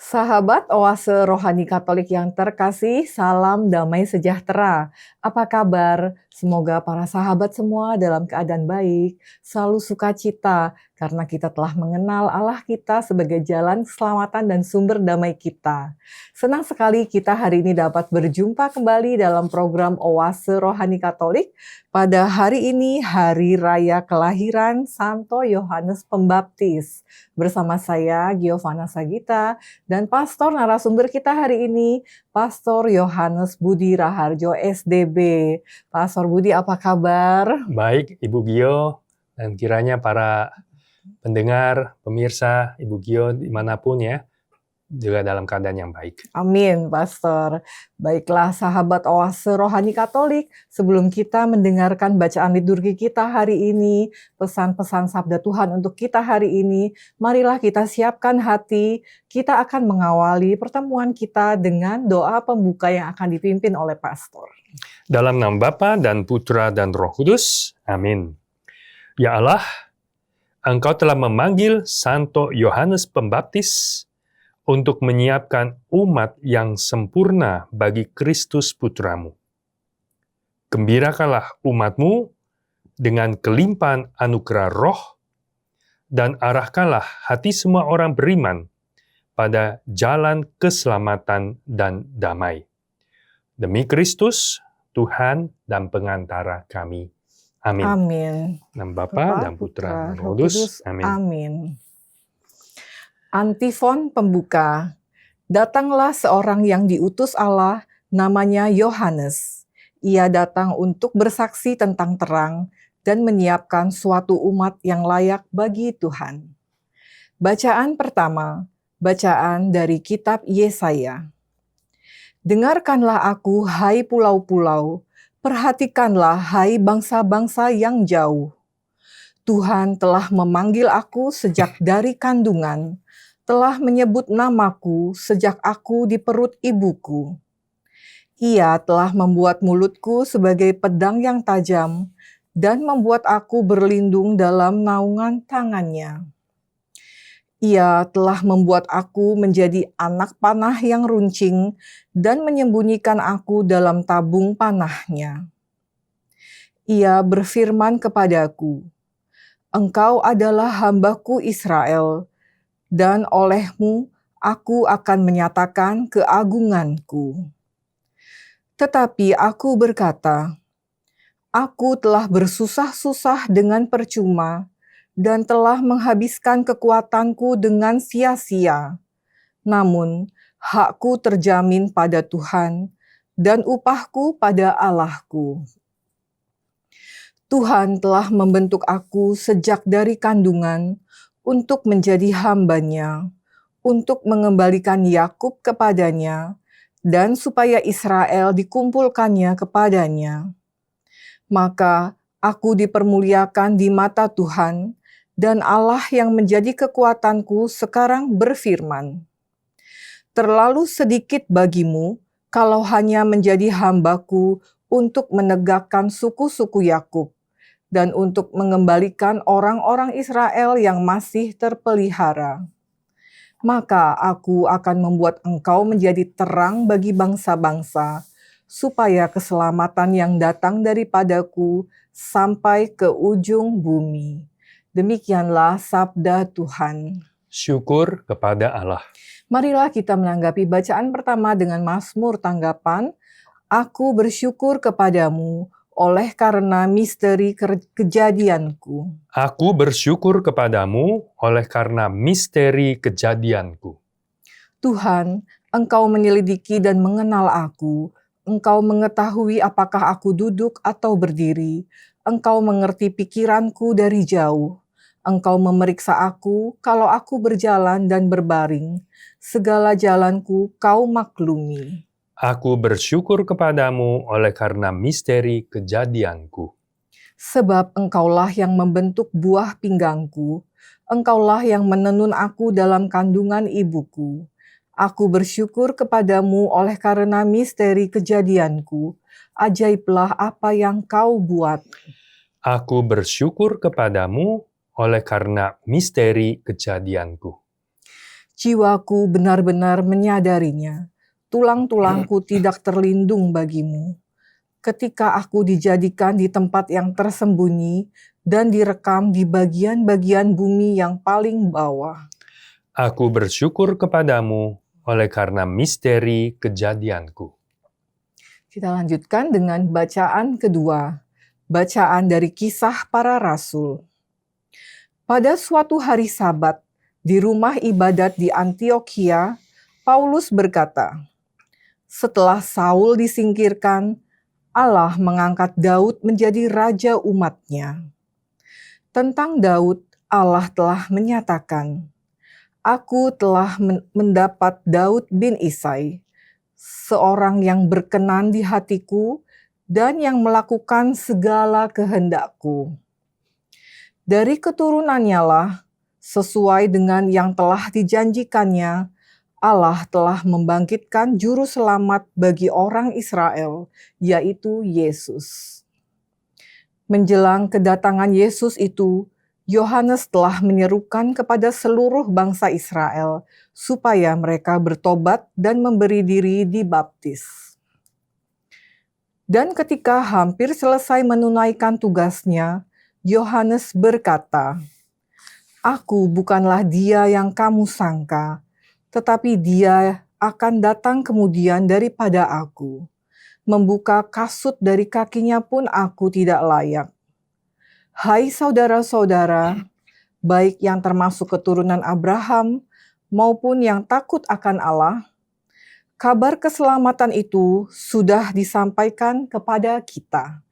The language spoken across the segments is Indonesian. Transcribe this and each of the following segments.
Sahabat Oase Rohani Katolik yang terkasih, salam damai sejahtera. Apa kabar? Semoga para sahabat semua dalam keadaan baik, selalu sukacita, karena kita telah mengenal Allah kita sebagai jalan keselamatan dan sumber damai kita. Senang sekali kita hari ini dapat berjumpa kembali dalam program Oase Rohani Katolik pada hari ini, Hari Raya Kelahiran Santo Yohanes Pembaptis. Bersama saya, Giovanna Sagita, dan pastor narasumber kita hari ini, Pastor Yohanes Budi Raharjo SDB. Pastor Budi, apa kabar? Baik, Ibu Gio, dan kiranya para pendengar, pemirsa, Ibu Gio dimanapun ya, juga dalam keadaan yang baik. Amin, Pastor. Baiklah, sahabat Oase Rohani Katolik, sebelum kita mendengarkan bacaan liturgi kita hari ini, pesan-pesan sabda Tuhan untuk kita hari ini, marilah kita siapkan hati, kita akan mengawali pertemuan kita dengan doa pembuka yang akan dipimpin oleh Pastor. Dalam nama Bapa dan Putra dan Roh Kudus, amin. Ya Allah, Engkau telah memanggil Santo Yohanes Pembaptis untuk menyiapkan umat yang sempurna bagi Kristus Putramu. Gembirakanlah umatmu dengan kelimpahan anugerah roh, dan arahkanlah hati semua orang beriman pada jalan keselamatan dan damai. Demi Kristus, Tuhan dan pengantara kami. Amin. Amin. Nama Bapa dan Putra dan Roh Kudus. Amin. Amin. Antifon pembuka. Datanglah seorang yang diutus Allah, namanya Yohanes. Ia datang untuk bersaksi tentang terang dan menyiapkan suatu umat yang layak bagi Tuhan. Bacaan pertama, bacaan dari kitab Yesaya. Dengarkanlah aku, hai pulau-pulau, perhatikanlah, hai bangsa-bangsa yang jauh. Tuhan telah memanggil aku sejak dari kandungan, telah menyebut namaku sejak aku di perut ibuku. Ia telah membuat mulutku sebagai pedang yang tajam dan membuat aku berlindung dalam naungan tangannya. Ia telah membuat aku menjadi anak panah yang runcing dan menyembunyikan aku dalam tabung panahnya. Ia berfirman kepadaku, Engkau adalah hambaku Israel, dan olehmu aku akan menyatakan keagunganku. Tetapi aku berkata, aku telah bersusah-susah dengan percuma, dan telah menghabiskan kekuatanku dengan sia-sia. Namun, hakku terjamin pada Tuhan, dan upahku pada Allahku. Tuhan telah membentuk aku sejak dari kandungan, untuk menjadi hamba-Nya, untuk mengembalikan Yakub kepadanya, dan supaya Israel dikumpulkannya kepadanya. Maka aku dipermuliakan di mata Tuhan, dan Allah yang menjadi kekuatanku sekarang berfirman, terlalu sedikit bagimu kalau hanya menjadi hambaku untuk menegakkan suku-suku Yakub, dan untuk mengembalikan orang-orang Israel yang masih terpelihara. Maka aku akan membuat engkau menjadi terang bagi bangsa-bangsa, supaya keselamatan yang datang daripadaku sampai ke ujung bumi. Demikianlah sabda Tuhan. Syukur kepada Allah. Marilah kita menanggapi bacaan pertama dengan Mazmur tanggapan, Aku bersyukur kepadamu, oleh karena misteri kejadianku. Aku bersyukur kepadamu oleh karena misteri kejadianku. Tuhan, Engkau menyelidiki dan mengenal aku. Engkau mengetahui apakah aku duduk atau berdiri. Engkau mengerti pikiranku dari jauh. Engkau memeriksa aku kalau aku berjalan dan berbaring. Segala jalanku kau maklumi. Aku bersyukur kepadamu oleh karena misteri kejadianku. Sebab Engkaulah yang membentuk buah pinggangku, Engkaulah yang menenun aku dalam kandungan ibuku. Aku bersyukur kepadamu oleh karena misteri kejadianku, ajaiblah apa yang kau buat. Aku bersyukur kepadamu oleh karena misteri kejadianku. Jiwaku benar-benar menyadarinya. Tulang-tulangku tidak terlindung bagimu. Ketika aku dijadikan di tempat yang tersembunyi dan direkam di bagian-bagian bumi yang paling bawah. Aku bersyukur kepadamu oleh karena misteri kejadianku. Kita lanjutkan dengan bacaan kedua. Bacaan dari Kisah Para Rasul. Pada suatu hari Sabat, di rumah ibadat di Antiokhia, Paulus berkata, "Setelah Saul disingkirkan, Allah mengangkat Daud menjadi raja umat-Nya. Tentang Daud, Allah telah menyatakan, Aku telah mendapat Daud bin Isai, seorang yang berkenan di hatiku dan yang melakukan segala kehendakku. Dari keturunannya lah, sesuai dengan yang telah dijanjikannya, Allah telah membangkitkan juru selamat bagi orang Israel, yaitu Yesus." Menjelang kedatangan Yesus itu, Yohanes telah menyerukan kepada seluruh bangsa Israel supaya mereka bertobat dan memberi diri dibaptis. Dan ketika hampir selesai menunaikan tugasnya, Yohanes berkata, "Aku bukanlah dia yang kamu sangka, tetapi dia akan datang kemudian daripada aku. Membuka kasut dari kakinya pun aku tidak layak. Hai saudara-saudara, baik yang termasuk keturunan Abraham maupun yang takut akan Allah, kabar keselamatan itu sudah disampaikan kepada kita."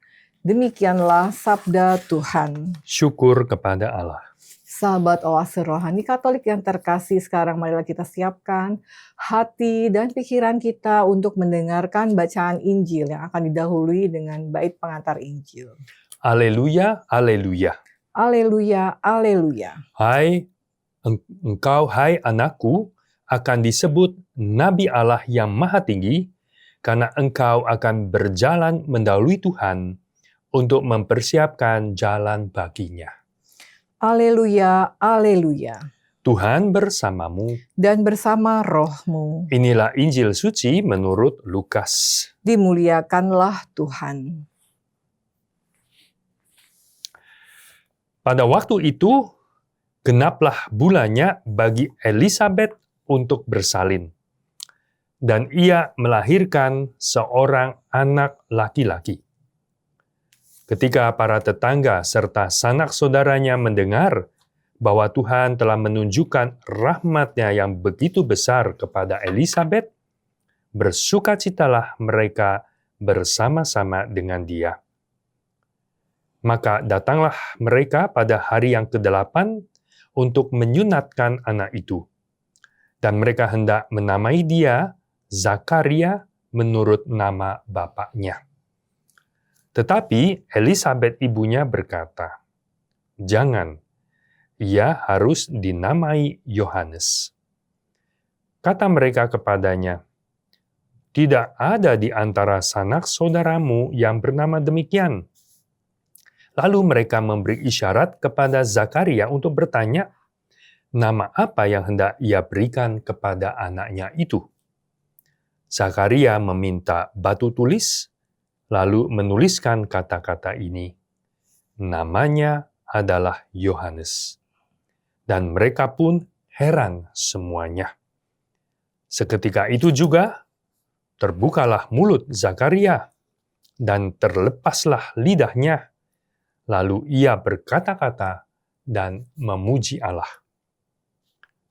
Demikianlah sabda Tuhan. Syukur kepada Allah. Sahabat Oase Rohani Katolik yang terkasih, sekarang marilah kita siapkan hati dan pikiran kita untuk mendengarkan bacaan Injil yang akan didahului dengan bait pengantar Injil. Haleluya, haleluya. Haleluya, haleluya. Hai, engkau hai anakku, akan disebut Nabi Allah yang Maha Tinggi, karena engkau akan berjalan mendahului Tuhan untuk mempersiapkan jalan baginya. Haleluya, haleluya. Tuhan bersamamu. Dan bersama rohmu. Inilah Injil suci menurut Lukas. Dimuliakanlah Tuhan. Pada waktu itu, genaplah bulannya bagi Elisabet untuk bersalin. Dan ia melahirkan seorang anak laki-laki. Ketika para tetangga serta sanak saudaranya mendengar bahwa Tuhan telah menunjukkan rahmat-Nya yang begitu besar kepada Elisabet, bersukacitalah mereka bersama-sama dengan dia. Maka datanglah mereka pada hari yang ke-8 untuk menyunatkan anak itu. Dan mereka hendak menamai dia Zakaria menurut nama bapaknya. Tetapi Elisabet ibunya berkata, "Jangan, ia harus dinamai Yohanes." Kata mereka kepadanya, "Tidak ada di antara sanak saudaramu yang bernama demikian." Lalu mereka memberi isyarat kepada Zakaria untuk bertanya, nama apa yang hendak ia berikan kepada anaknya itu. Zakaria meminta batu tulis, lalu menuliskan kata-kata ini. Namanya adalah Yohanes. Dan mereka pun heran semuanya. Seketika itu juga, terbukalah mulut Zakaria, dan terlepaslah lidahnya. Lalu ia berkata-kata dan memuji Allah.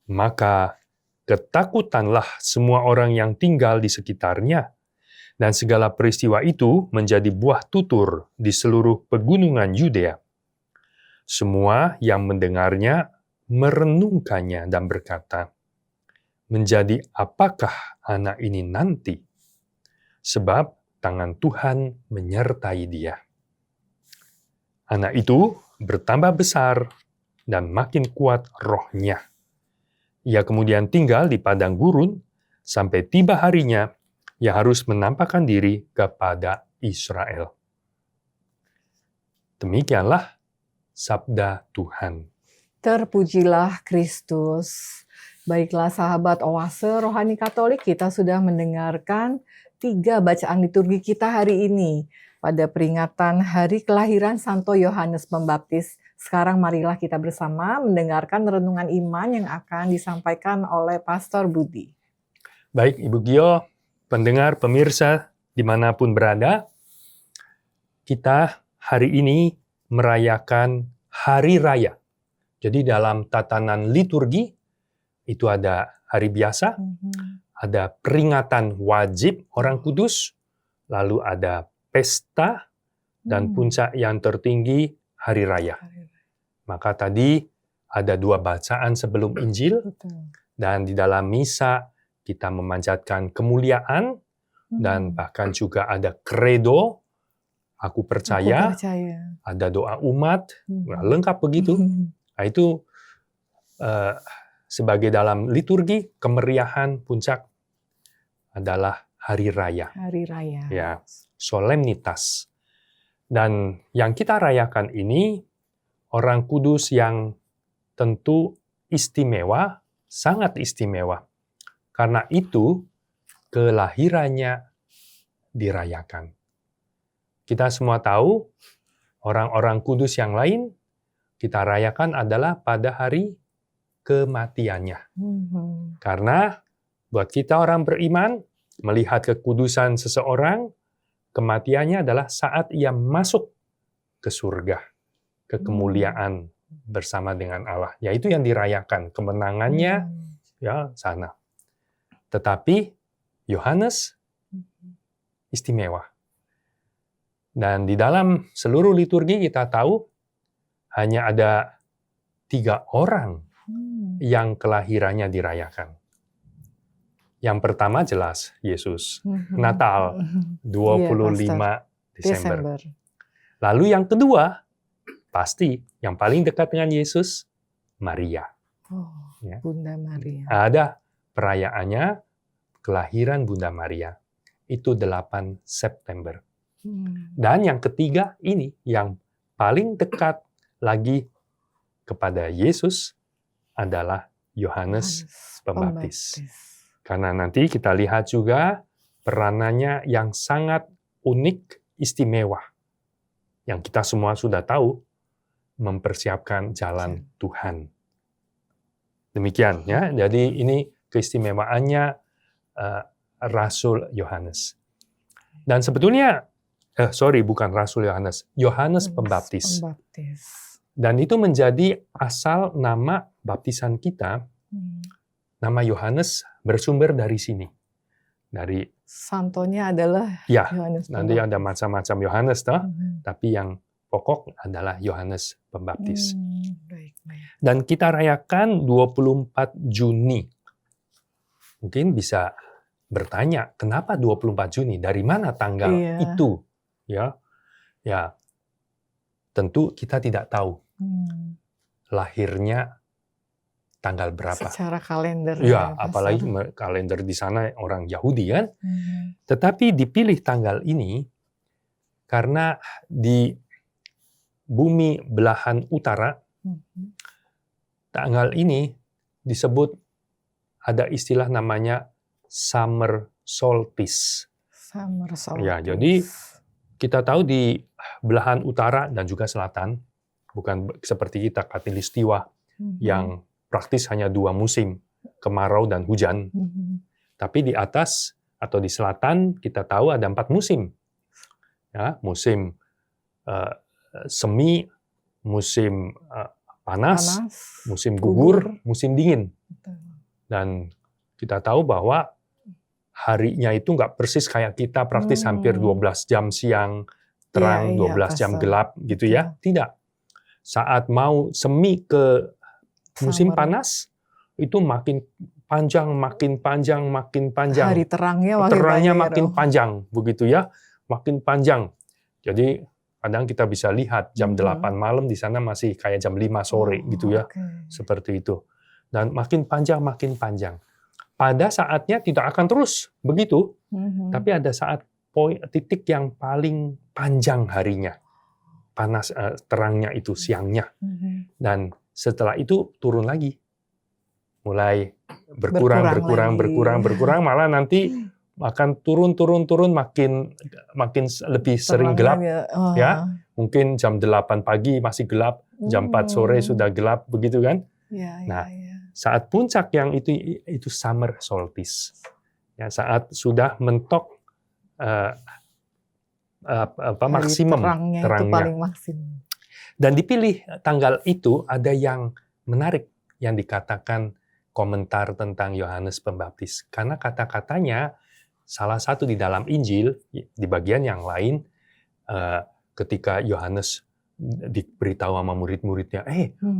Maka ketakutanlah semua orang yang tinggal di sekitarnya, dan segala peristiwa itu menjadi buah tutur di seluruh pegunungan Yudea. Semua yang mendengarnya merenungkannya dan berkata, "Menjadi apakah anak ini nanti? Sebab tangan Tuhan menyertai dia." Anak itu bertambah besar dan makin kuat rohnya. Ia kemudian tinggal di padang gurun sampai tiba harinya ia harus menampakkan diri kepada Israel. Demikianlah sabda Tuhan. Terpujilah Kristus. Baiklah sahabat Oase Rohani Katolik, kita sudah mendengarkan 3 bacaan liturgi kita hari ini pada peringatan hari kelahiran Santo Yohanes Pembaptis. Sekarang marilah kita bersama mendengarkan renungan iman yang akan disampaikan oleh Pastor Budi. Baik Ibu Gio, pendengar, pemirsa dimanapun berada, kita hari ini merayakan Hari Raya. Jadi dalam tatanan liturgi, itu ada hari biasa, ada peringatan wajib orang kudus, lalu ada pesta, dan puncak yang tertinggi hari raya. Maka tadi ada 2 bacaan sebelum Injil, dan di dalam misa kita memanjatkan kemuliaan, dan bahkan juga ada credo, aku percaya, ada doa umat, lengkap begitu. Nah, itu sebagai dalam liturgi, kemeriahan puncak adalah hari raya. Hari raya. Ya, solemnitas. Dan yang kita rayakan ini, orang kudus yang tentu istimewa, sangat istimewa. Karena itu, kelahirannya dirayakan. Kita semua tahu, orang-orang kudus yang lain, kita rayakan adalah pada hari kematiannya. Karena buat kita orang beriman, melihat kekudusan seseorang, kematiannya adalah saat ia masuk ke surga, ke kemuliaan bersama dengan Allah. Yaitu yang dirayakan, kemenangannya ya sana. Tetapi Yohanes istimewa. Dan di dalam seluruh liturgi kita tahu hanya ada 3 orang yang kelahirannya dirayakan. Yang pertama jelas Yesus, Natal 25 Desember. Lalu yang kedua, pasti yang paling dekat dengan Yesus, Maria. Ya. Bunda Maria. Ada perayaannya kelahiran Bunda Maria. Itu 8 September. Dan yang ketiga ini, yang paling dekat lagi kepada Yesus adalah Yohanes Pembaptis. Karena nanti kita lihat juga peranannya yang sangat unik, istimewa. Yang kita semua sudah tahu, mempersiapkan jalan Tuhan. Demikian ya. Jadi ini keistimewaannya Rasul Yohanes. Dan sebetulnya, bukan Rasul Yohanes, Yohanes Pembaptis. Dan itu menjadi asal nama baptisan kita. Nama Yohanes bersumber dari sini. Dari santonya adalah Yohanes. Nanti ada macam-macam Yohanes, tapi yang pokok adalah Yohanes Pembaptis. Dan kita rayakan 24 Juni. Mungkin bisa bertanya, kenapa 24 Juni? Dari mana tanggal itu? Ya, tentu kita tidak tahu lahirnya tanggal berapa. Secara kalender. Ya, apalagi kalender di sana orang Yahudi kan. Tetapi dipilih tanggal ini karena di bumi belahan utara, tanggal ini disebut ada istilah namanya summer solstice. Summer solstice. Ya, jadi kita tahu di belahan utara dan juga selatan, bukan seperti kita Khatulistiwa yang praktis hanya 2 musim, kemarau dan hujan. Tapi di atas atau di selatan kita tahu ada 4 musim. Ya, musim semi, musim panas, musim gugur, musim dingin. Dan kita tahu bahwa harinya itu nggak persis kayak kita, praktis hampir 12 jam siang terang, 12 jam gelap gitu ya. Tidak. Saat mau semi ke musim panas, itu makin panjang, makin panjang, makin panjang. Hari terangnya makin panjang, begitu ya. Makin panjang. Jadi kadang kita bisa lihat jam 8 malam di sana masih kayak jam 5 sore gitu ya. Seperti itu. Dan makin panjang, makin panjang. Pada saatnya tidak akan terus begitu, tapi ada saat titik yang paling panjang harinya, panas terangnya itu siangnya, dan setelah itu turun lagi, mulai berkurang, lagi. malah nanti akan turun, makin lebih sering gelap. Ya, mungkin jam 8 pagi masih gelap, jam 4 sore sudah gelap, begitu kan? Nah, saat puncak yang itu summer solstice. Ya, saat sudah mentok maksimum terangnya itu paling maksimum. Dan dipilih tanggal itu ada yang menarik yang dikatakan komentar tentang Yohanes Pembaptis. Karena kata-katanya salah satu di dalam Injil, di bagian yang lain, ketika Yohanes diberitahu sama murid-muridnya,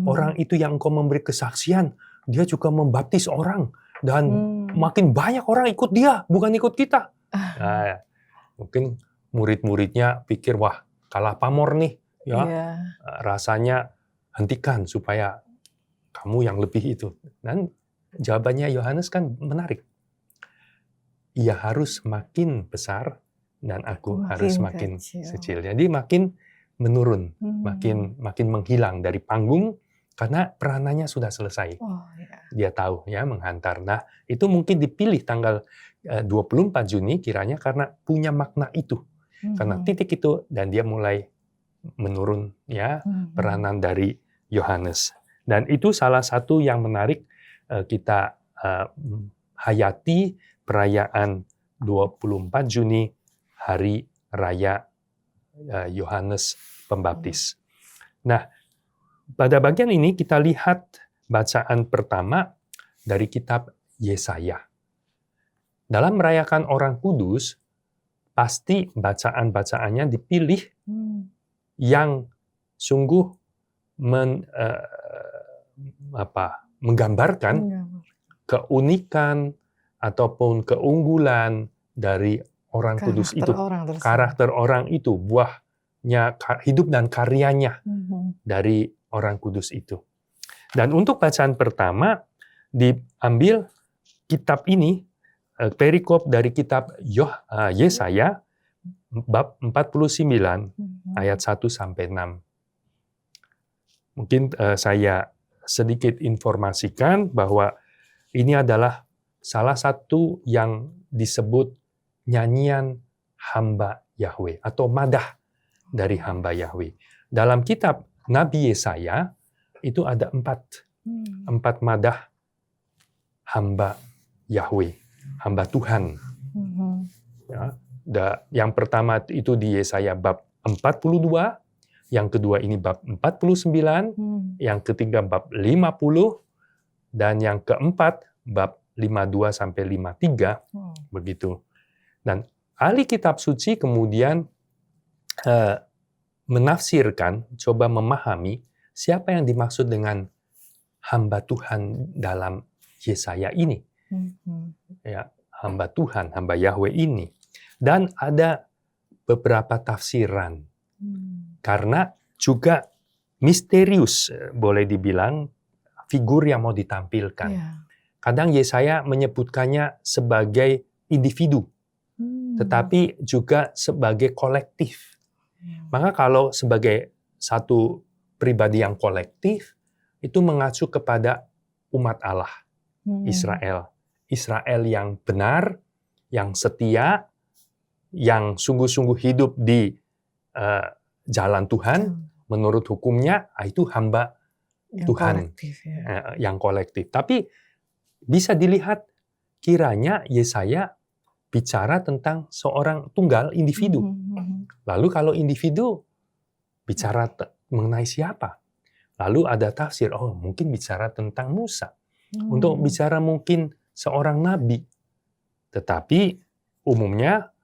orang itu yang engkau memberi kesaksian, dia juga membaptis orang. Dan makin banyak orang ikut dia, bukan ikut kita. Nah, mungkin murid-muridnya pikir, wah kalah pamor nih. Ya, rasanya hentikan supaya kamu yang lebih itu. Dan jawabannya Yohanes kan menarik. Ia harus makin besar dan aku harus makin kecil. Jadi makin menurun, makin menghilang dari panggung karena peranannya sudah selesai. Dia tahu ya menghantar. Nah, itu mungkin dipilih tanggal 24 Juni kiranya karena punya makna itu. Karena titik itu dan dia mulai menurun ya peranan dari Yohanes. Dan itu salah satu yang menarik kita hayati perayaan 24 Juni hari raya Yohanes Pembaptis. Nah, pada bagian ini kita lihat bacaan pertama dari kitab Yesaya. Dalam merayakan Orang Kudus, pasti bacaan-bacaannya dipilih yang sungguh menggambarkan keunikan ataupun keunggulan dari Orang Kudus itu, karakter orang itu, buahnya hidup dan karyanya dari Orang Kudus itu. Dan untuk bacaan pertama diambil kitab ini, perikop dari kitab Yesaya bab 49 ayat 1 sampai 6. Mungkin saya sedikit informasikan bahwa ini adalah salah satu yang disebut nyanyian hamba Yahweh atau madah dari hamba Yahweh. Dalam kitab Nabi Yesaya itu ada 4 madah hamba Yahweh, hamba Tuhan. Ya, yang pertama itu di Yesaya bab 42, yang kedua ini bab 49, yang ketiga bab 50, dan yang keempat bab 52 sampai 53, begitu. Dan ahli kitab suci kemudian menafsirkan, coba memahami siapa yang dimaksud dengan hamba Tuhan dalam Yesaya ini. Ya, hamba Tuhan, hamba Yahweh ini. Dan ada beberapa tafsiran. Karena juga misterius, boleh dibilang, figur yang mau ditampilkan. Kadang Yesaya menyebutkannya sebagai individu, tetapi juga sebagai kolektif. Maka kalau sebagai satu pribadi yang kolektif, itu mengacu kepada umat Allah, Israel. Israel yang benar, yang setia, yang sungguh-sungguh hidup di jalan Tuhan, menurut hukumnya, itu hamba yang Tuhan. Kolektif, yang kolektif. Tapi bisa dilihat kiranya Yesaya bicara tentang seorang tunggal individu. Lalu kalau individu bicara mengenai siapa? Lalu ada tafsir, mungkin bicara tentang Musa. Untuk bicara mungkin seorang nabi. Tetapi umumnya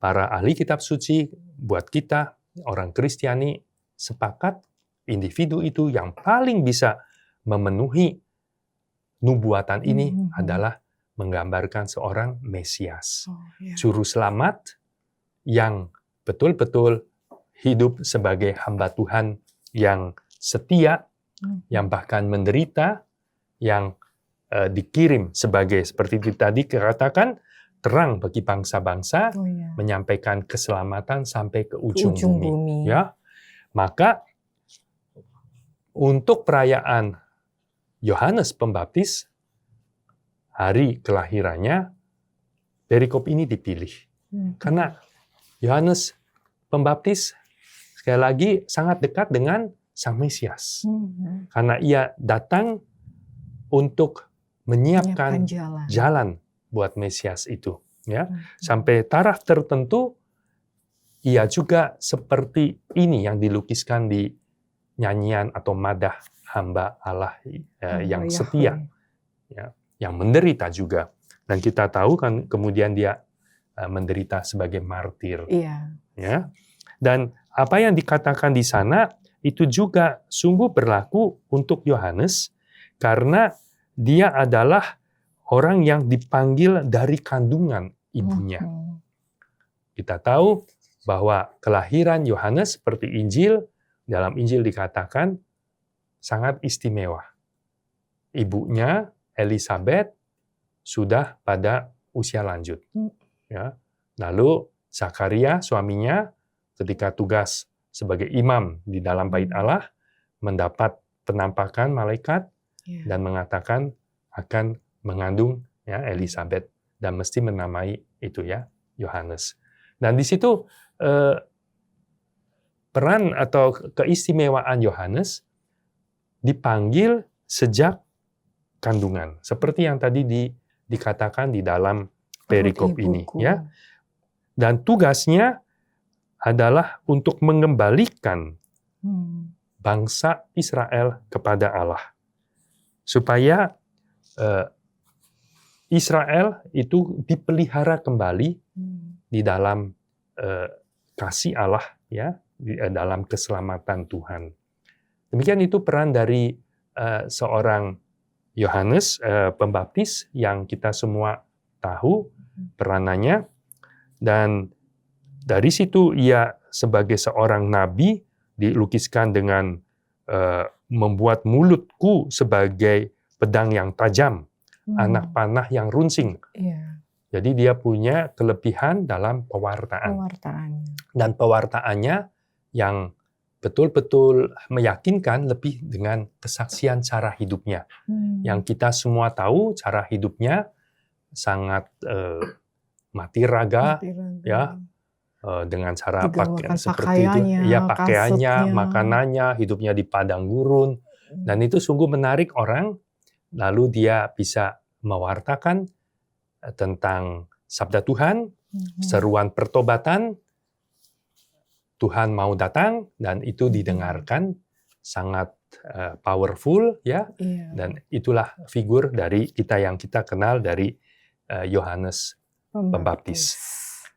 para ahli kitab suci buat kita, orang Kristiani, sepakat individu itu yang paling bisa memenuhi nubuatan ini adalah menggambarkan seorang Mesias. Juru selamat yang betul-betul hidup sebagai hamba Tuhan yang setia, yang bahkan menderita, yang dikirim sebagai, seperti tadi katakan, terang bagi bangsa-bangsa, menyampaikan keselamatan sampai ke ujung bumi. Ya, maka untuk perayaan Yohanes Pembaptis, hari kelahirannya, perikop ini dipilih. Karena Yohanes Pembaptis, sekali lagi, sangat dekat dengan Sang Mesias. Karena ia datang untuk menyiapkan jalan buat Mesias itu. Ya. Sampai taraf tertentu, ia juga seperti ini yang dilukiskan di nyanyian atau madah hamba Allah yang setia, ya, yang menderita juga. Dan kita tahu kan kemudian dia menderita sebagai martir. Ya. Dan apa yang dikatakan di sana itu juga sungguh berlaku untuk Yohanes karena dia adalah orang yang dipanggil dari kandungan ibunya. Kita tahu bahwa kelahiran Yohanes seperti Injil, dalam Injil dikatakan sangat istimewa. Ibunya Elisabet sudah pada usia lanjut. Ya. Lalu Zakaria suaminya ketika tugas sebagai imam di dalam bait Allah mendapat penampakan malaikat dan mengatakan akan mengandung ya Elisabet dan mesti menamai itu ya Yohanes. Dan di situ peran atau keistimewaan Yohanes dipanggil sejak kandungan, seperti yang tadi dikatakan di dalam perikop ini ya. Dan tugasnya adalah untuk mengembalikan bangsa Israel kepada Allah. Supaya Israel itu dipelihara kembali di dalam kasih Allah, ya, di dalam keselamatan Tuhan. Demikian itu peran dari seorang Yohanes Pembaptis yang kita semua tahu peranannya, dan dari situ ia sebagai seorang nabi dilukiskan dengan membuat mulutku sebagai pedang yang tajam, anak panah yang runcing. Jadi dia punya kelebihan dalam pewartaan. Dan pewartaannya yang betul-betul meyakinkan lebih dengan kesaksian cara hidupnya. Yang kita semua tahu cara hidupnya sangat mati raga, ya, dengan cara pakaian seperti itu, ya pakaiannya, makanannya, hidupnya di padang gurun, dan itu sungguh menarik orang. Lalu dia bisa mewartakan tentang sabda Tuhan, seruan pertobatan, Tuhan mau datang, dan itu didengarkan sangat powerful, ya. Dan itulah figur dari yang kita kenal dari Yohanes Pembaptis.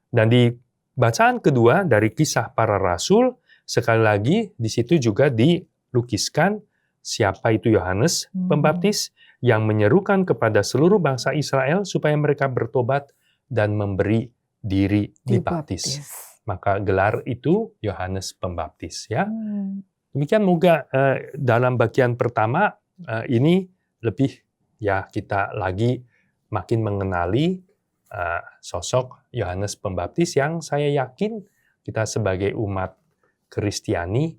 Dan di bacaan kedua dari Kisah Para Rasul, sekali lagi di situ juga dilukiskan siapa itu Yohanes Pembaptis yang menyerukan kepada seluruh bangsa Israel supaya mereka bertobat dan memberi diri dibaptis. Maka gelar itu Yohanes Pembaptis, ya. Demikian moga dalam bagian pertama ini lebih ya kita lagi makin mengenali sosok Yohanes Pembaptis yang saya yakin kita sebagai umat Kristiani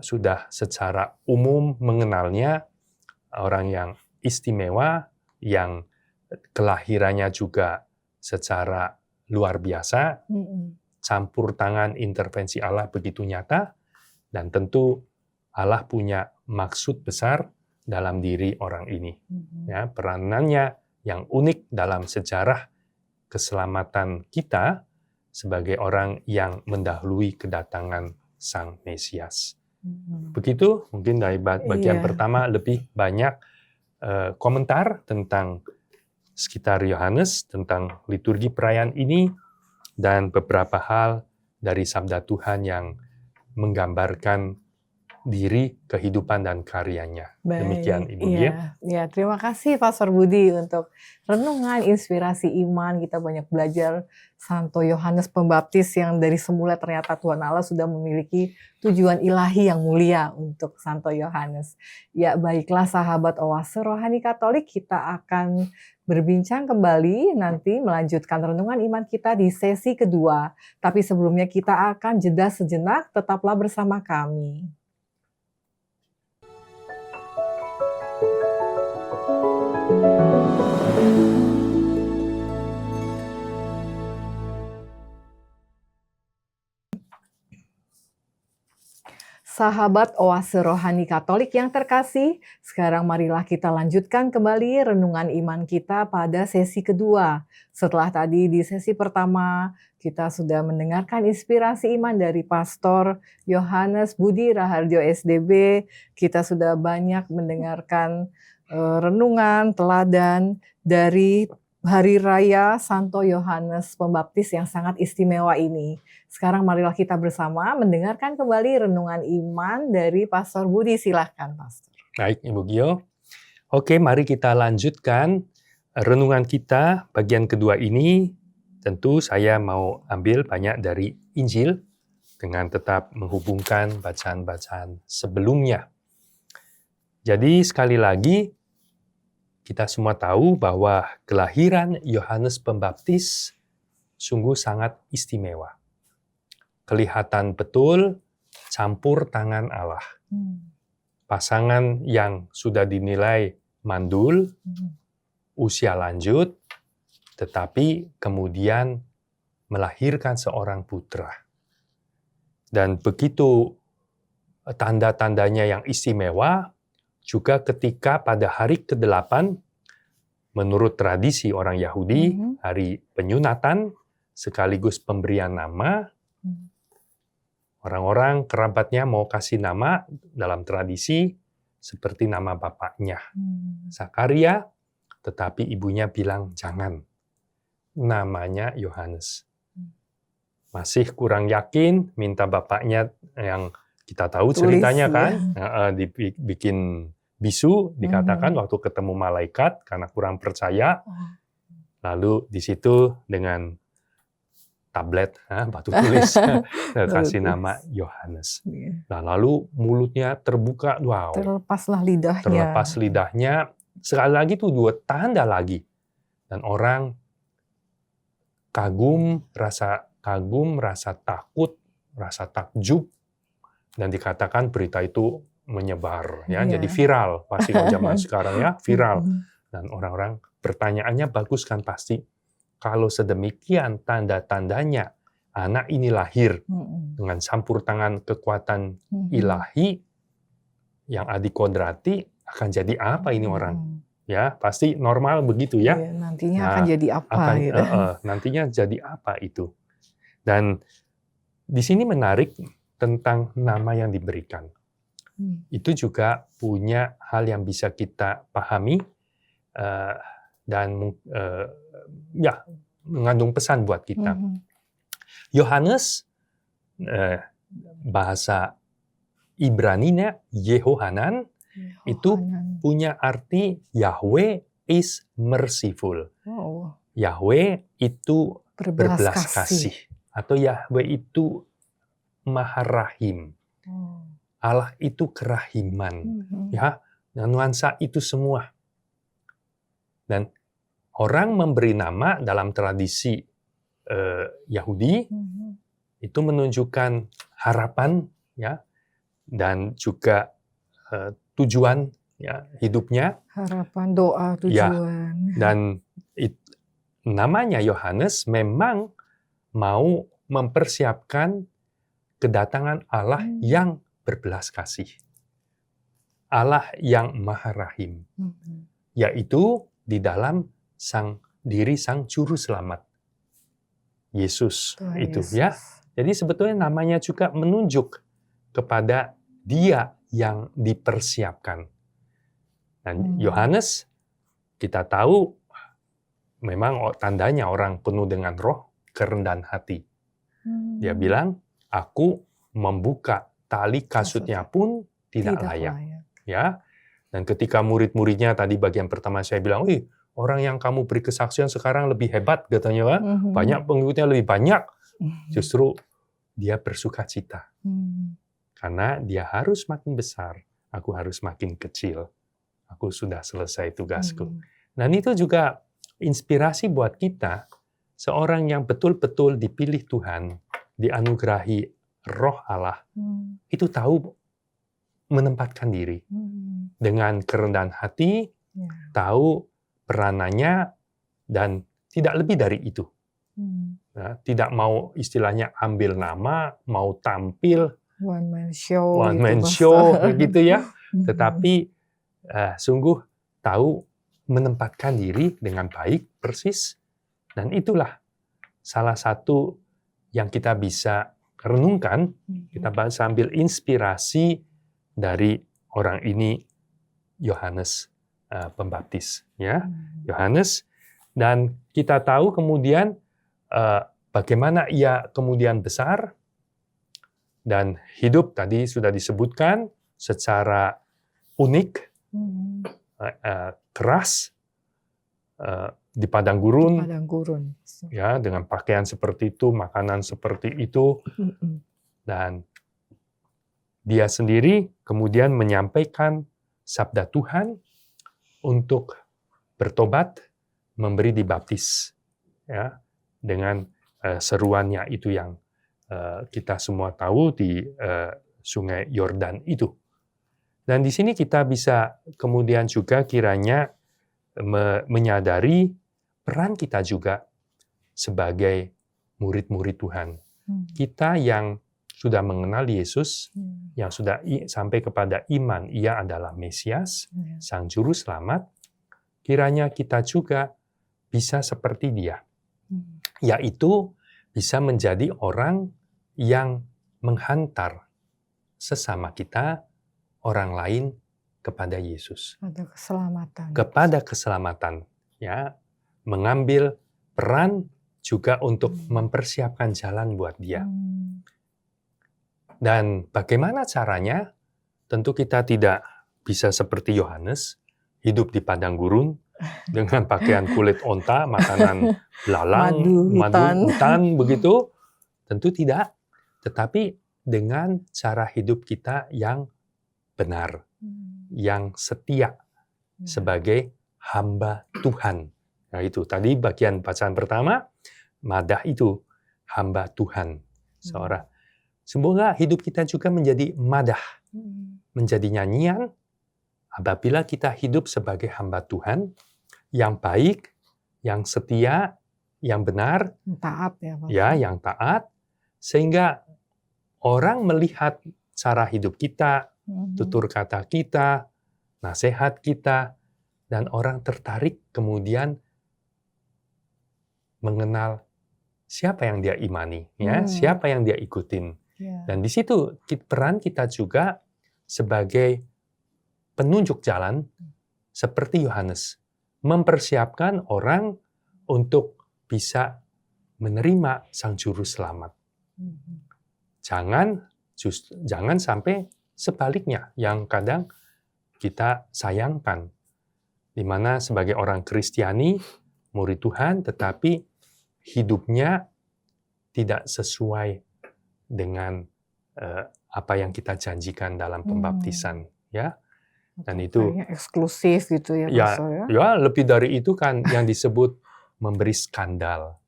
sudah secara umum mengenalnya, orang yang istimewa, yang kelahirannya juga secara luar biasa, campur tangan intervensi Allah begitu nyata, dan tentu Allah punya maksud besar dalam diri orang ini. Ya, peranannya yang unik dalam sejarah keselamatan kita sebagai orang yang mendahului kedatangan Sang Mesias. Begitu, mungkin dari bagian pertama lebih banyak komentar tentang sekitar Yohanes, tentang liturgi perayaan ini, dan beberapa hal dari sabda Tuhan yang menggambarkan diri, kehidupan, dan karyanya. Demikian, Ibu. Ya, terima kasih Pastor Budi untuk renungan, inspirasi iman. Kita banyak belajar Santo Yohanes Pembaptis yang dari semula ternyata Tuhan Allah sudah memiliki tujuan ilahi yang mulia untuk Santo Yohanes. Ya, baiklah sahabat Oase Rohani Katolik, kita akan berbincang kembali nanti melanjutkan renungan iman kita di sesi kedua. Tapi sebelumnya kita akan jeda sejenak, tetaplah bersama kami. Sahabat Oase Rohani Katolik yang terkasih, sekarang marilah kita lanjutkan kembali renungan iman kita pada sesi kedua. Setelah tadi di sesi pertama, kita sudah mendengarkan inspirasi iman dari Pastor Yohanes Budi Raharjo SDB. Kita sudah banyak mendengarkan renungan teladan dari Hari Raya Santo Yohanes Pembaptis yang sangat istimewa ini. Sekarang marilah kita bersama mendengarkan kembali renungan iman dari Pastor Budi. Silahkan, Pastor. Baik, Ibu Gio. Oke, mari kita lanjutkan renungan kita bagian kedua ini. Tentu saya mau ambil banyak dari Injil dengan tetap menghubungkan bacaan-bacaan sebelumnya. Jadi sekali lagi, kita semua tahu bahwa kelahiran Yohanes Pembaptis sungguh sangat istimewa. Kelihatan betul campur tangan Allah. Pasangan yang sudah dinilai mandul, usia lanjut, tetapi kemudian melahirkan seorang putra. Dan begitu tanda-tandanya yang istimewa, juga ketika pada hari ke-8, menurut tradisi orang Yahudi, hari penyunatan sekaligus pemberian nama, orang-orang kerabatnya mau kasih nama dalam tradisi seperti nama bapaknya, Zakaria, tetapi ibunya bilang jangan, namanya Yohanes. Masih kurang yakin, minta bapaknya yang kita tahu ceritanya kan, dibikin bisu, dikatakan waktu ketemu malaikat karena kurang percaya. Lalu di situ dengan tablet, batu tulis, kasih nama Yohanes. Nah, lalu mulutnya terbuka, wow. Terlepaslah lidahnya. Terlepas lidahnya. Sekali lagi itu dua tanda lagi. Dan orang kagum, rasa takut, rasa takjub. Dan dikatakan berita itu menyebar, ya, jadi viral. Pasti kalau zaman sekarang ya, viral. Dan orang-orang pertanyaannya bagus kan pasti. Kalau sedemikian tanda-tandanya anak ini lahir dengan campur tangan kekuatan ilahi yang adikodrati, akan jadi apa ini orang? Ya, pasti normal begitu ya. Nantinya akan jadi apa? Nantinya jadi apa itu? Dan di sini menarik tentang nama yang diberikan. Itu juga punya hal yang bisa kita pahami dan mengandung pesan buat kita. Yohanes, bahasa Ibraninya Yehohanan, itu punya arti Yahweh is merciful. Yahweh itu berbelas kasih. Atau Yahweh itu Maha Rahim. Allah itu kerahiman. Ya, nuansa itu semua. Dan orang memberi nama dalam tradisi Yahudi itu menunjukkan harapan, ya, dan juga tujuan, ya, hidupnya. Harapan, doa, tujuan. Ya, dan namanya Yohanes memang mau mempersiapkan kedatangan Allah yang berbelas kasih. Allah yang Maha Rahim. Yaitu di dalam Sang Juru Selamat. Yesus itu, ya. Jadi sebetulnya namanya juga menunjuk kepada Dia yang dipersiapkan. Dan Yohanes, kita tahu memang tandanya orang penuh dengan roh, kerendahan hati. Dia bilang, aku membuka tali kasutnya pun tidak layak. Ya. Dan ketika murid-muridnya tadi bagian pertama saya bilang, orang yang kamu beri kesaksian sekarang lebih hebat katanya, kan? Banyak pengikutnya lebih banyak. Justru dia bersuka cita. Karena dia harus makin besar, aku harus makin kecil. Aku sudah selesai tugasku. Dan itu juga inspirasi buat kita, seorang yang betul-betul dipilih Tuhan, dianugerahi Roh Allah, itu tahu menempatkan diri dengan kerendahan hati, tahu peranannya, dan tidak lebih dari itu. Tidak mau istilahnya ambil nama, mau tampil, One man show one gitu, man Pastor. show gitu ya. Mhm. Tetapi sungguh tahu menempatkan diri dengan baik, persis. Dan itulah salah satu yang kita bisa renungkan, kita bahas sambil inspirasi dari orang ini, Yohanes Pembaptis. Ya, Yohanes. Dan kita tahu kemudian bagaimana ia kemudian besar dan hidup, tadi sudah disebutkan, secara unik, keras, di padang gurun, Padang gurun. ya, dengan pakaian seperti itu, makanan seperti itu, dan dia sendiri kemudian menyampaikan sabda Tuhan untuk bertobat, memberi dibaptis, ya, dengan seruannya itu yang kita semua tahu di Sungai Yordan itu. Dan di sini kita bisa kemudian juga kiranya menyadari peran kita juga sebagai murid-murid Tuhan. Kita yang sudah mengenal Yesus, yang sudah sampai kepada iman, Ia adalah Mesias, Sang Juru Selamat, kiranya kita juga bisa seperti Dia, yaitu bisa menjadi orang yang menghantar sesama kita, orang lain, kepada Yesus. Ada keselamatan. Kepada keselamatan. Ya, mengambil peran juga untuk mempersiapkan jalan buat dia. Dan bagaimana caranya? Tentu kita tidak bisa seperti Yohanes, hidup di padang gurun, dengan pakaian kulit onta, makanan belalang, madu hutan, begitu. Tentu tidak. Tetapi dengan cara hidup kita yang benar, yang setia sebagai hamba Tuhan. Nah itu tadi bagian bacaan pertama, madah itu hamba Tuhan. Seorang. Semoga hidup kita juga menjadi madah, menjadi nyanyian apabila kita hidup sebagai hamba Tuhan yang baik, yang setia, yang benar, taat ya, Pak. Ya, yang taat, sehingga orang melihat cara hidup kita, tutur kata kita, nasihat kita, dan orang tertarik kemudian mengenal siapa yang dia imani, ya, siapa yang dia ikutin. Dan di situ peran kita juga sebagai penunjuk jalan seperti Yohanes, mempersiapkan orang untuk bisa menerima Sang Juru Selamat. Jangan sampai sebaliknya yang kadang kita sayangkan, di mana sebagai orang Kristiani, murid Tuhan, tetapi hidupnya tidak sesuai dengan apa yang kita janjikan dalam pembaptisan, ya. Dan itu kayaknya eksklusif gitu ya, Pastor, ya. Ya, lebih dari itu kan yang disebut memberi skandal.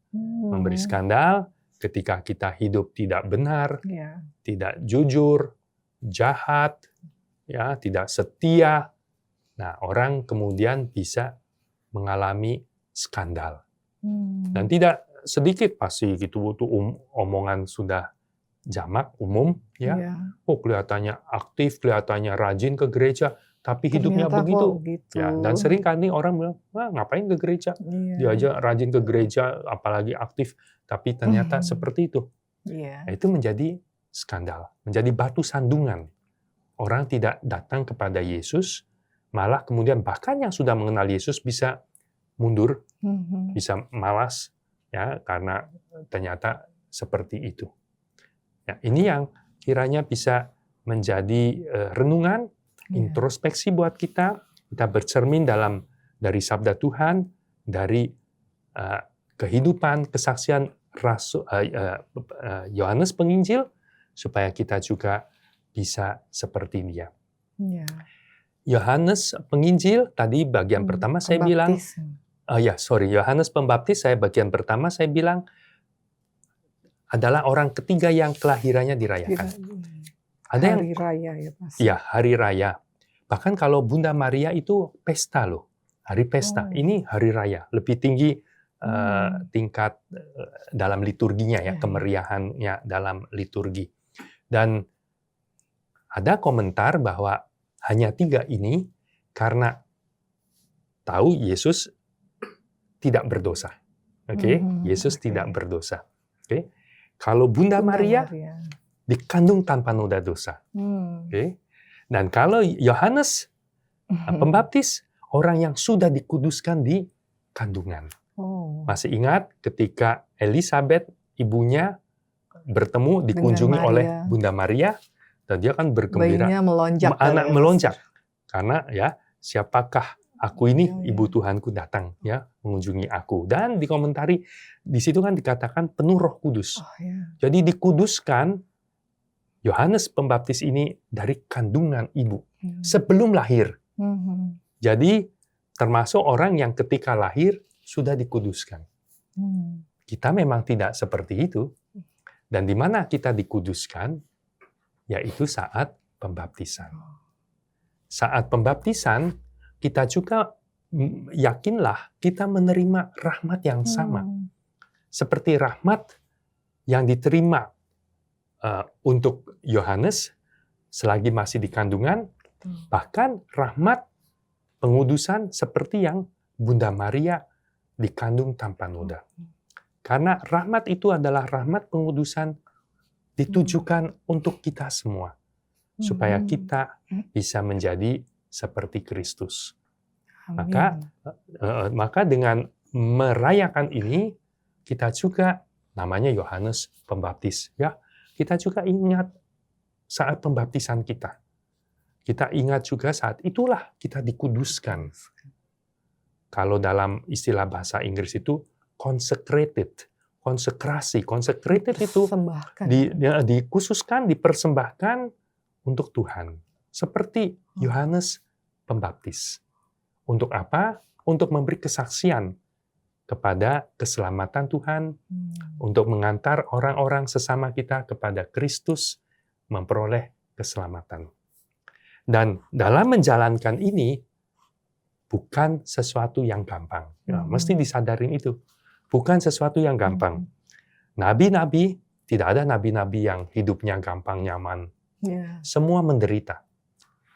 Memberi skandal ketika kita hidup tidak benar, tidak jujur, jahat, ya, tidak setia. Nah, orang kemudian bisa mengalami skandal. Dan tidak sedikit pasti gitu, itu omongan sudah jamak, umum, ya. Oh, kelihatannya aktif, kelihatannya rajin ke gereja, tapi hidupnya begitu. Ya, dan sering kali orang bilang, ngapain ke gereja? Dia aja rajin ke gereja, apalagi aktif, tapi ternyata seperti itu. Nah, itu menjadi skandal, menjadi batu sandungan. Orang tidak datang kepada Yesus, malah kemudian bahkan yang sudah mengenal Yesus bisa mundur, bisa malas, ya, karena ternyata seperti itu. Ya, ini yang kiranya bisa menjadi renungan, introspeksi buat kita bercermin dari sabda Tuhan, dari kehidupan, kesaksian Yohanes Penginjil, supaya kita juga bisa seperti dia. Yohanes Penginjil, tadi bagian pertama saya bilang, Yohanes Pembaptis, bagian pertama saya bilang, adalah orang ketiga yang kelahirannya dirayakan. Ada hari raya ya, Mas. Ya, hari raya. Bahkan kalau Bunda Maria itu pesta loh, hari pesta. Ini hari raya, lebih tinggi tingkat dalam liturginya, ya, kemeriahannya dalam liturgi. Dan ada komentar bahwa hanya 3 ini karena tahu Yesus tidak berdosa. Oke, Yesus tidak berdosa. Oke. Kalau Bunda Maria dikandung tanpa noda dosa. Oke. Dan kalau Yohanes Pembaptis, orang yang sudah dikuduskan di kandungan. Masih ingat ketika Elizabeth, ibunya, bertemu, dikunjungi oleh Bunda Maria, dan dia kan bergembira. Bayinya melonjak. Anak melonjak. Karena ya, siapakah aku ini, ibu Tuhanku datang ya mengunjungi aku. Dan dikomentari, di situ kan dikatakan penuh Roh Kudus. Jadi dikuduskan, Yohanes Pembaptis ini dari kandungan ibu. Sebelum lahir. Jadi termasuk orang yang ketika lahir sudah dikuduskan. Kita memang tidak seperti itu. Dan di mana kita dikuduskan, yaitu saat pembaptisan. Saat pembaptisan, kita juga yakinlah kita menerima rahmat yang sama. Seperti rahmat yang diterima untuk Yohanes selagi masih di kandungan, bahkan rahmat pengudusan seperti yang Bunda Maria dikandung tanpa noda. Karena rahmat itu adalah rahmat pengudusan ditujukan untuk kita semua. Supaya kita bisa menjadi seperti Kristus. Maka dengan merayakan ini, kita juga, namanya Yohanes Pembaptis. Ya, kita juga ingat saat pembaptisan kita. Kita ingat juga saat itulah kita dikuduskan. Kalau dalam istilah bahasa Inggris itu consecrated, konsekrasi. Consecrated itu dikhususkan, dipersembahkan untuk Tuhan. Seperti Yohanes Pembaptis. Untuk apa? Untuk memberi kesaksian kepada keselamatan Tuhan, untuk mengantar orang-orang sesama kita kepada Kristus, memperoleh keselamatan. Dan dalam menjalankan ini, bukan sesuatu yang gampang. Ya, mesti disadarin itu. Bukan sesuatu yang gampang. Nabi-nabi, tidak ada nabi-nabi yang hidupnya gampang, nyaman. Semua menderita.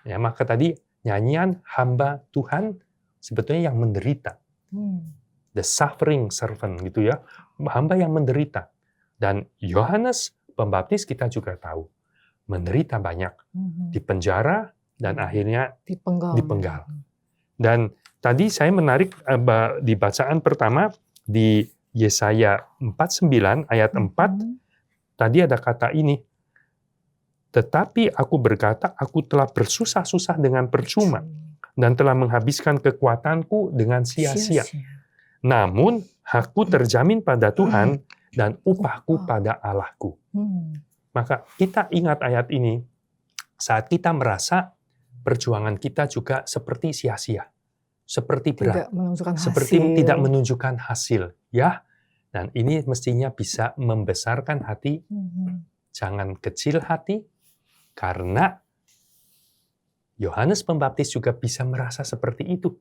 Ya, maka tadi nyanyian hamba Tuhan sebetulnya yang menderita. The suffering servant, gitu ya. Hamba yang menderita. Dan Yohanes Pembaptis kita juga tahu. Menderita banyak. Di penjara, dan akhirnya dipenggal. Dan tadi saya menarik di bacaan pertama di Yesaya 49 ayat 4, tadi ada kata ini, tetapi aku berkata, aku telah bersusah-susah dengan percuma, dan telah menghabiskan kekuatanku dengan sia-sia. Namun, hakku terjamin pada Tuhan, dan upahku pada Allahku. Maka kita ingat ayat ini, saat kita merasa perjuangan kita juga seperti sia-sia, seperti berat, seperti tidak menunjukkan hasil, ya. Dan ini mestinya bisa membesarkan hati, jangan kecil hati, karena Yohanes Pembaptis juga bisa merasa seperti itu.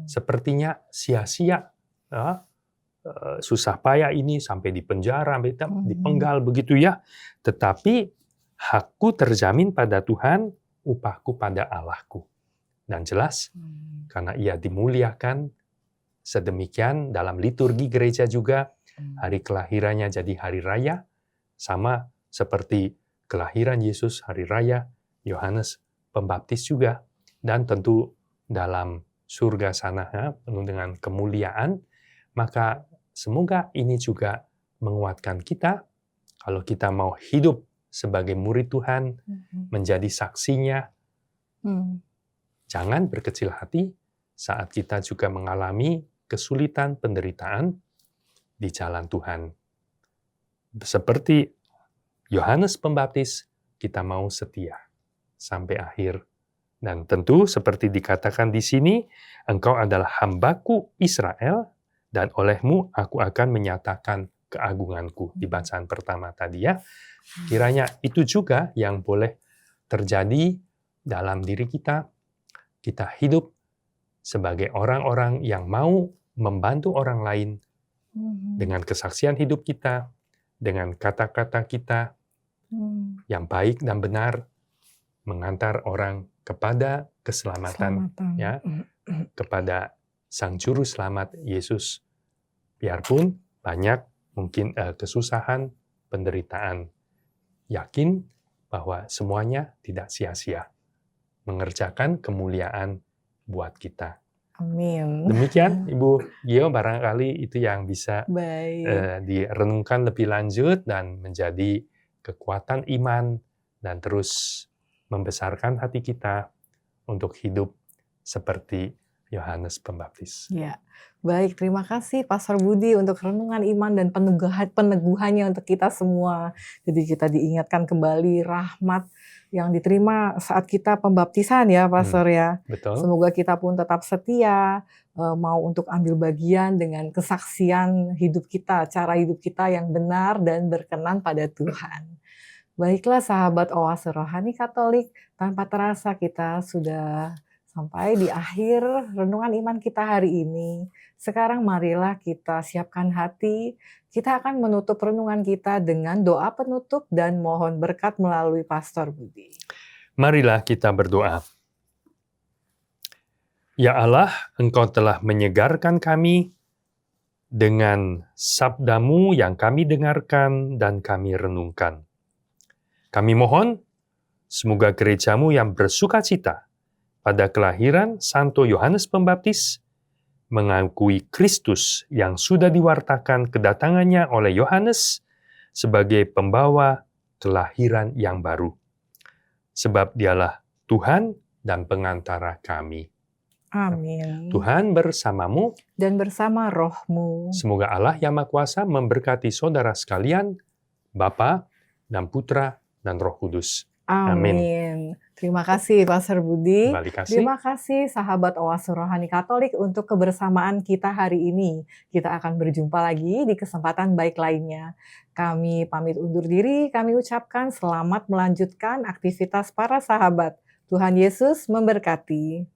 Sepertinya sia-sia, ya, susah payah ini sampai di penjara, dipenggal begitu ya. Tetapi hakku terjamin pada Tuhan, upahku pada Allahku. Dan jelas, karena ia dimuliakan sedemikian dalam liturgi gereja juga, hari kelahirannya jadi hari raya, sama seperti kelahiran Yesus hari raya, Yohanes Pembaptis juga, dan tentu dalam surga sana penuh dengan kemuliaan, maka semoga ini juga menguatkan kita, kalau kita mau hidup sebagai murid Tuhan, menjadi saksinya. Jangan berkecil hati saat kita juga mengalami kesulitan, penderitaan di jalan Tuhan. Seperti Yohanes Pembaptis, kita mau setia sampai akhir. Dan tentu seperti dikatakan di sini, engkau adalah hambaku Israel, dan olehmu aku akan menyatakan keagunganku. Di bacaan pertama tadi ya. Kiranya itu juga yang boleh terjadi dalam diri kita. Kita hidup sebagai orang-orang yang mau membantu orang lain dengan kesaksian hidup kita, dengan kata-kata kita yang baik dan benar, mengantar orang kepada keselamatan, Keselamatan. ya, kepada Sang Juru Selamat Yesus. Biarpun banyak mungkin kesusahan, penderitaan, yakin bahwa semuanya tidak sia-sia, mengerjakan kemuliaan buat kita. Amin. Demikian, Ibu Gio, barangkali itu yang bisa Baik. direnungkan lebih lanjut dan menjadi kekuatan iman dan terus membesarkan hati kita untuk hidup seperti Yohanes Pembaptis. Ya, baik. Terima kasih Pastor Budi untuk renungan iman dan peneguhannya untuk kita semua. Jadi kita diingatkan kembali rahmat yang diterima saat kita pembaptisan ya, Pastor ya. Betul? Semoga kita pun tetap setia, mau untuk ambil bagian dengan kesaksian hidup kita, cara hidup kita yang benar dan berkenan pada Tuhan. Baiklah sahabat Oase Rohani Katolik, tanpa terasa kita sudah sampai di akhir renungan iman kita hari ini. Sekarang marilah kita siapkan hati. Kita akan menutup renungan kita dengan doa penutup dan mohon berkat melalui Pastor Budi. Marilah kita berdoa. Ya Allah, Engkau telah menyegarkan kami dengan sabdamu yang kami dengarkan dan kami renungkan. Kami mohon, semoga gerejamu yang bersukacita pada kelahiran Santo Yohanes Pembaptis, mengakui Kristus yang sudah diwartakan kedatangannya oleh Yohanes sebagai pembawa kelahiran yang baru. Sebab dialah Tuhan dan pengantara kami. Amin. Tuhan bersamamu. Dan bersama rohmu. Semoga Allah yang Maha Kuasa memberkati saudara sekalian, Bapa dan Putra dan Roh Kudus. Amin. Terima kasih Pastor Budi. Terima kasih sahabat Oase Rohani Katolik untuk kebersamaan kita hari ini. Kita akan berjumpa lagi di kesempatan baik lainnya. Kami pamit undur diri, kami ucapkan selamat melanjutkan aktivitas para sahabat. Tuhan Yesus memberkati.